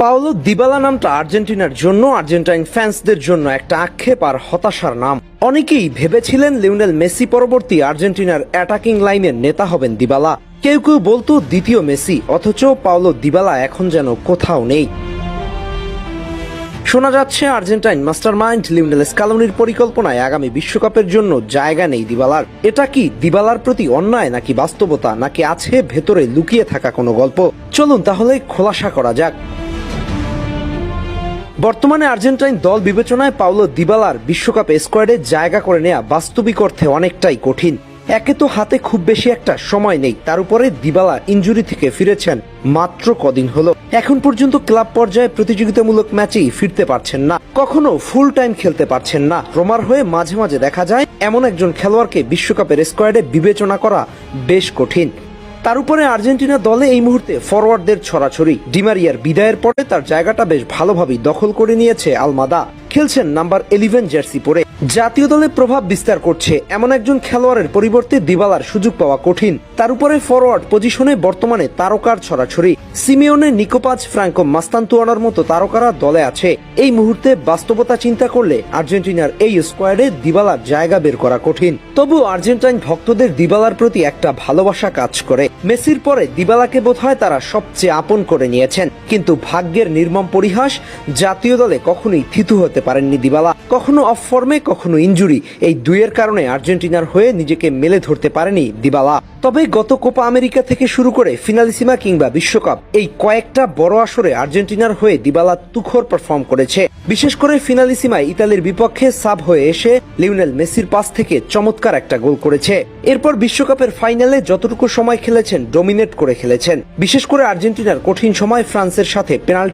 Paulo Dybala নামটা আর্জেন্টিনার জন্য, আর্জেন্টাইন ফ্যান্সদের জন্য একটা আক্ষেপ আর হতাশার নাম। অনেকেই ভেবেছিলেন লিওনেল মেসি পরবর্তী আর্জেন্টিনার অ্যাটাকিং লাইনের নেতা হবেন দিবালা। কেউ কেউ বলতো দ্বিতীয় মেসি, অথচ পাওলো দিবালা এখন যেন কোথাও নেই। শোনা যাচ্ছে আর্জেন্টাইন মাস্টারমাইন্ড লিওনেল স্কালোনির পরিকল্পনায় আগামী বিশ্বকাপের জন্য জায়গা নেই দিবালার। এটা কি দিবালার প্রতি অন্যায়, নাকি বাস্তবতা, নাকি আছে ভেতরে লুকিয়ে থাকা কোনো গল্প? চলুন তাহলে খোলাসা করা যাক। বর্তমানে আর্জেন্টাইন দল বিবেচনায় পাওলো দিবালার বিশ্বকাপে স্কোয়াডে জায়গা করে নেওয়া বাস্তবিক অর্থে অনেকটাই কঠিন। একে তো হাতে খুব বেশি একটা সময় নেই, তার উপরে দিবালা ইনজুরি থেকে ফিরেছেন মাত্র কদিন হলো। এখন পর্যন্ত ক্লাব পর্যায়ে প্রতিযোগিতামূলক ম্যাচেই ফিরতে পারছেন না, কখনো ফুল টাইম খেলতে পারছেন না। রোমার হয়ে মাঝে মাঝে দেখা যায় এমন একজন খেলোয়াড়কে বিশ্বকাপের স্কোয়াডে বিবেচনা করা বেশ কঠিন। তার উপরে আর্জেন্টিনা দলে এই মুহূর্তে ফরওয়ার্ডদের ছড়াছড়ি। ডিমারিয়ার বিদায়ের পরে তার জায়গাটা বেশ ভালোভাবেই দখল করে নিয়েছে আলমাদা। খেলছেন নাম্বার 11 জার্সি পরে, জাতীয় দলে প্রভাব বিস্তার করছে এমন একজন খেলোয়াড়ের পরিবর্তে দিবালার সুযোগ পাওয়া কঠিন। তার উপরে ফরওয়ার্ড পজিশনে বর্তমানে তারকার ছড়াছড়ি। সিমিওনে, নিকোপাজ, ফ্রাঙ্কো মাস্তান্তুয়ানার মতো তারকারা দলে আছে। এই মুহূর্তে বাস্তবতা চিন্তা করলে আর্জেন্টিনার এই স্কোয়াডে দিবালার জায়গা বের করা কঠিন। তবু আর্জেন্টাইন ভক্তদের দিবালার প্রতি একটা ভালোবাসা কাজ করে। মেসির পরে দিবালাকে বোধহয় তারা সবচেয়ে আপন করে নিয়েছেন। কিন্তু ভাগ্যের নির্মম পরিহাস, জাতীয় দলে কখনোই থিতু হতে পারেননি দিবালা। কখনো অফ ফর্মে, কখনো ইনজুরি, এই দুইয়ের কারণে আর্জেন্টিনার হয়ে নিজেকে মেলে ধরতে পারেনি দিবালা। তবে গত কোপা আমেরিকা থেকে শুরু করে ফিনালিসিমা কিংবা বিশ্বকাপ, এই কয়েকটা বড় আসরে আর্জেন্টিনার হয়ে দিবালা তুখোড় পারফর্ম করেছে। বিশেষ করে ফিনালিসিমায় ইতালির বিপক্ষে সাব হয়ে এসে লিওনেল মেসির পাস থেকে চমৎকার একটা গোল করেছে। এরপর বিশ্বকাপের ফাইনালে যতটুকু সময় খেলেছেন ডোমিনেট করে খেলেছেন। বিশেষ করে আর্জেন্টিনার কঠিন সময় ফ্রান্সের সাথে পেনাল্টি